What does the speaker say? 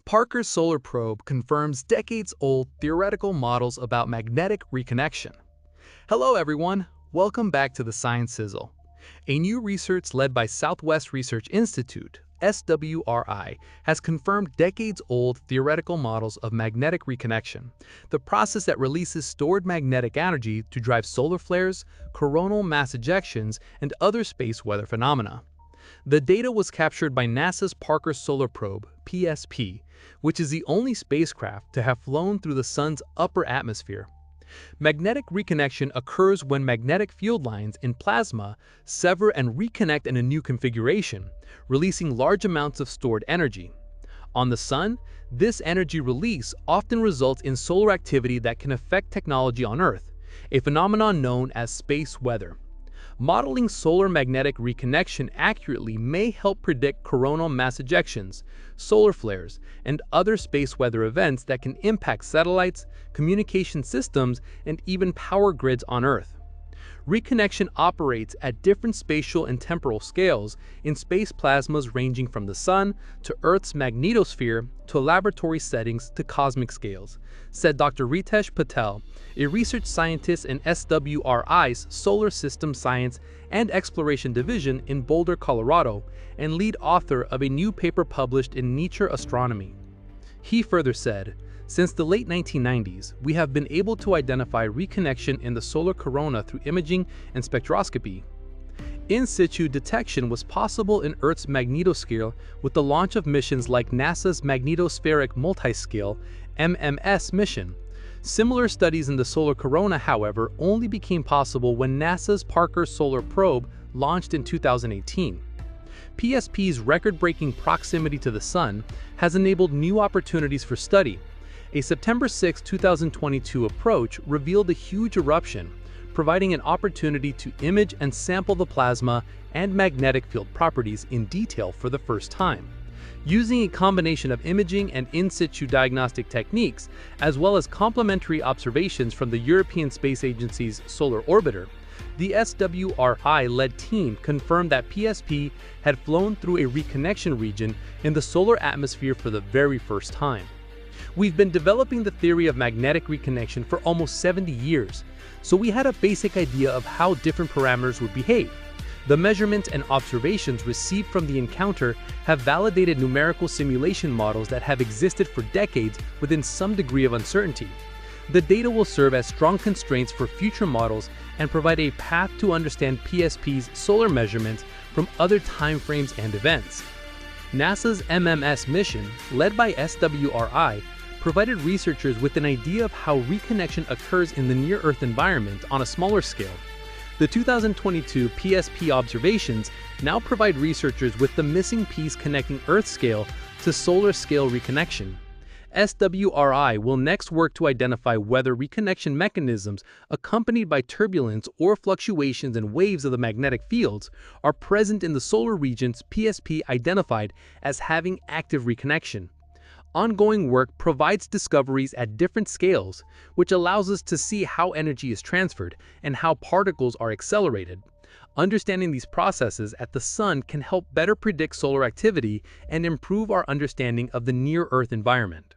Parker's solar probe confirms decades-old theoretical models about magnetic reconnection. Hello everyone, welcome back to the Science Sizzle. A new research led by Southwest Research Institute, SwRI, has confirmed decades-old theoretical models of magnetic reconnection, the process that releases stored magnetic energy to drive solar flares, coronal mass ejections, and other space weather phenomena. The data was captured by NASA's Parker Solar Probe, PSP, which is the only spacecraft to have flown through the Sun's upper atmosphere. Magnetic reconnection occurs when magnetic field lines in plasma sever and reconnect in a new configuration, releasing large amounts of stored energy. On the Sun, this energy release often results in solar activity that can affect technology on Earth, a phenomenon known as space weather. Modeling solar magnetic reconnection accurately may help predict coronal mass ejections, solar flares, and other space weather events that can impact satellites, communication systems, and even power grids on Earth. Reconnection operates at different spatial and temporal scales in space plasmas ranging from the Sun to Earth's magnetosphere to laboratory settings to cosmic scales, said Dr. Ritesh Patel, a research scientist in SwRI's Solar System Science and Exploration Division in Boulder, Colorado, and lead author of a new paper published in Nature Astronomy. He further said, "Since the late 1990s, we have been able to identify reconnection in the solar corona through imaging and spectroscopy. In situ detection was possible in Earth's magnetosphere with the launch of missions like NASA's Magnetospheric Multiscale (MMS) mission. Similar studies in the solar corona, however, only became possible when NASA's Parker Solar Probe launched in 2018. PSP's record-breaking proximity to the Sun has enabled new opportunities for study. A September 6, 2022 approach revealed a huge eruption, providing an opportunity to image and sample the plasma and magnetic field properties in detail for the first time. Using a combination of imaging and in-situ diagnostic techniques, as well as complementary observations from the European Space Agency's Solar Orbiter, the SwRI-led team confirmed that PSP had flown through a reconnection region in the solar atmosphere for the very first time. We've been developing the theory of magnetic reconnection for almost 70 years, so we had a basic idea of how different parameters would behave. The measurements and observations received from the encounter have validated numerical simulation models that have existed for decades within some degree of uncertainty. The data will serve as strong constraints for future models and provide a path to understand PSP's solar measurements from other timeframes and events. NASA's MMS mission, led by SwRI, provided researchers with an idea of how reconnection occurs in the near-Earth environment on a smaller scale. The 2022 PSP observations now provide researchers with the missing piece connecting Earth scale to solar scale reconnection. SwRI will next work to identify whether reconnection mechanisms accompanied by turbulence or fluctuations in waves of the magnetic fields are present in the solar regions PSP identified as having active reconnection. Ongoing work provides discoveries at different scales, which allows us to see how energy is transferred and how particles are accelerated. Understanding these processes at the Sun can help better predict solar activity and improve our understanding of the near-Earth environment.